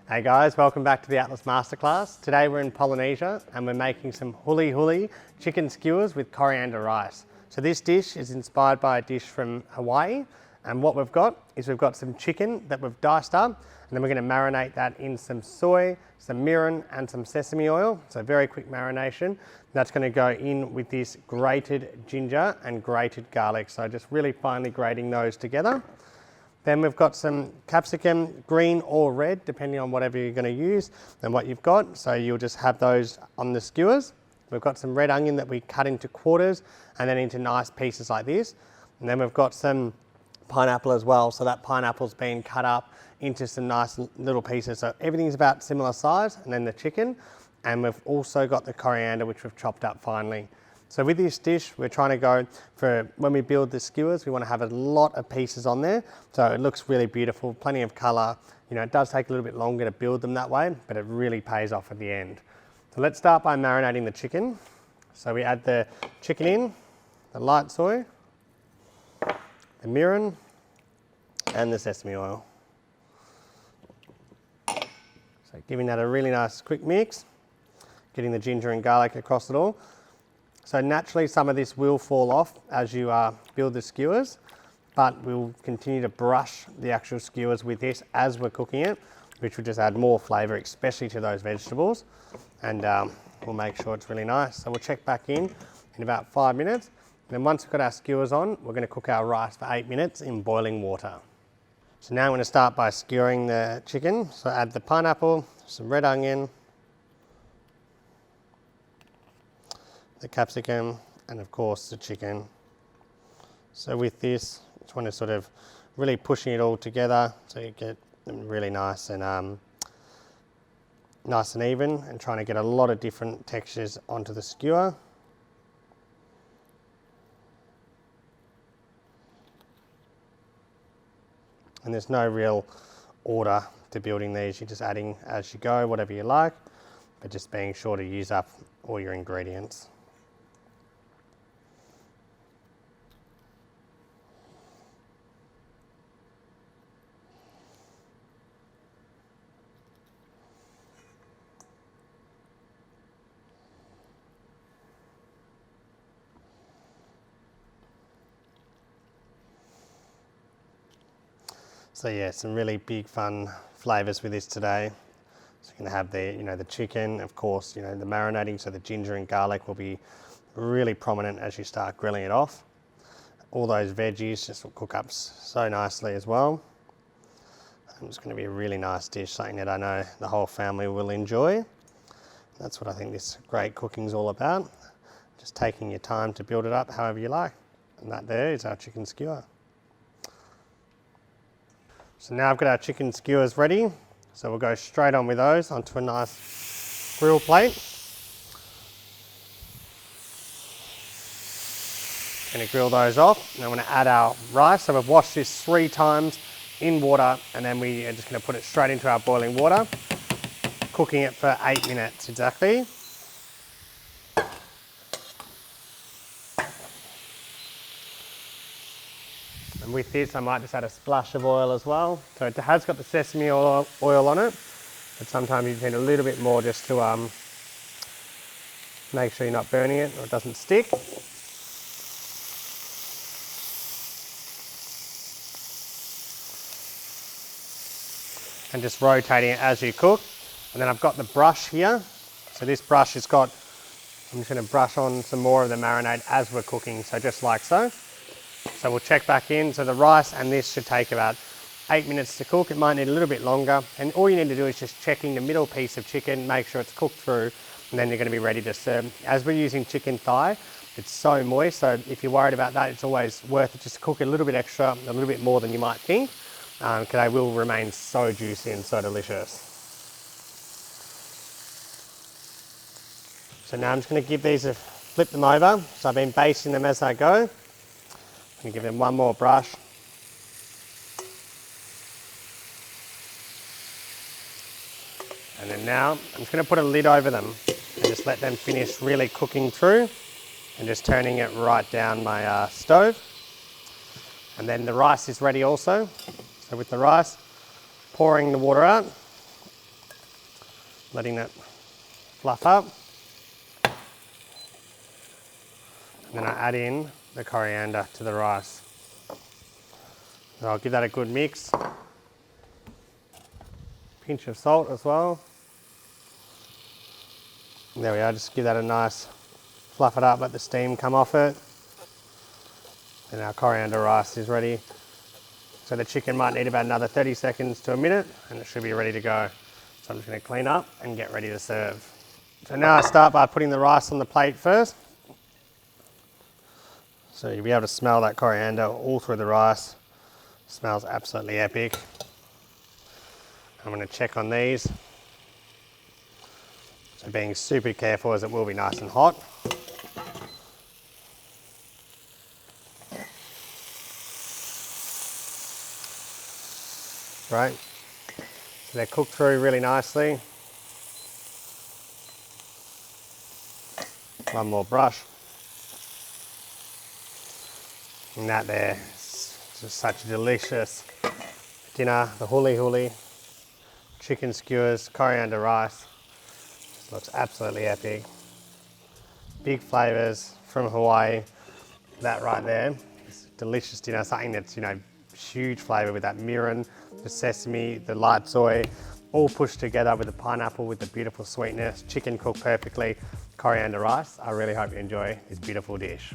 Hey guys, welcome back to the Atlas Masterclass. Today we're in Polynesia and we're making some huli chicken skewers with coriander rice. So this dish is inspired by a dish from Hawaii, and what we've got is we've got some chicken that we've diced up, and then we're going to marinate that in some soy, some mirin and some sesame oil. So very quick marination. That's going to go in with this grated ginger and grated garlic. So just really finely grating those together. Then we've got some capsicum, green or red, depending on whatever you're going to use and what you've got. So you'll just have those on the skewers. We've got some red onion that we cut into quarters and then into nice pieces like this. And then we've got some pineapple as well. So that pineapple's been cut up into some nice little pieces. So everything's about similar size, and then the chicken. And we've also got the coriander, which we've chopped up finely. So with this dish, we're trying to go for, when we build the skewers, we want to have a lot of pieces on there. So it looks really beautiful, plenty of colour. You know, it does take a little bit longer to build them that way, but it really pays off at the end. So let's start by marinating the chicken. So we add the chicken in, the light soy, the mirin, and the sesame oil. So giving that a really nice quick mix, getting the ginger and garlic across it all. So naturally some of this will fall off as you build the skewers, but we'll continue to brush the actual skewers with this as we're cooking it, which will just add more flavour, especially to those vegetables. And we'll make sure it's really nice. So we'll check back in about 5 minutes. And then once we've got our skewers on, we're going to cook our rice for 8 minutes in boiling water. So now I'm going to start by skewering the chicken. So add the pineapple, some red onion, the capsicum, and of course the chicken. So with this, just want to sort of really pushing it all together so you get them really nice and even, and trying to get a lot of different textures onto the skewer. And there's no real order to building these, you're just adding as you go, whatever you like, but just being sure to use up all your ingredients. So yeah, some really big fun flavours with this today. So you're going to have the, the chicken, of course, the marinating, so the ginger and garlic will be really prominent as you start grilling it off. All those veggies just will cook up so nicely as well. It's going to be a really nice dish, something that I know the whole family will enjoy. That's what I think this great cooking is all about. Just taking your time to build it up however you like. And that there is our chicken skewer. So now I've got our chicken skewers ready. So we'll go straight on with those onto a nice grill plate. Going to grill those off. And I'm going to add our rice. So we've washed this 3 times in water, and then we are just going to put it straight into our boiling water, cooking it for 8 minutes exactly. And with this, I might just add a splash of oil as well. So it has got the sesame oil on it, but sometimes you just need a little bit more just to make sure you're not burning it or it doesn't stick. And just rotating it as you cook. And then I've got the brush here. So this brush has got, I'm just going to brush on some more of the marinade as we're cooking, so just like so. So we'll check back in. So the rice and this should take about 8 minutes to cook. It might need a little bit longer. And all you need to do is just checking the middle piece of chicken, make sure it's cooked through, and then you're going to be ready to serve. As we're using chicken thigh, it's so moist. So if you're worried about that, it's always worth it just to cook a little bit extra, a little bit more than you might think, because they will remain so juicy and so delicious. So now I'm just going to give these flip them over. So I've been basting them as I go. I'm going to give them one more brush. And then now I'm just going to put a lid over them and just let them finish really cooking through, and just turning it right down my stove. And then the rice is ready also. So with the rice, pouring the water out, letting it fluff up. And then I add in the coriander to the rice. So I'll give that a good mix. Pinch of salt as well. And there we are, just give that a nice fluff it up, let the steam come off it. And our coriander rice is ready. So the chicken might need about another 30 seconds to a minute and it should be ready to go. So I'm just going to clean up and get ready to serve. So now I start by putting the rice on the plate first. So you'll be able to smell that coriander all through the rice. It smells absolutely epic. I'm going to check on these. So being super careful as it will be nice and hot. Right, so they're cooked through really nicely. One more brush. And that there is just such a delicious dinner. The huli, chicken skewers, coriander rice. This looks absolutely epic. Big flavours from Hawaii. That right there is a delicious dinner, something that's, huge flavour with that mirin, the sesame, the light soy, all pushed together with the pineapple with the beautiful sweetness, chicken cooked perfectly, coriander rice. I really hope you enjoy this beautiful dish.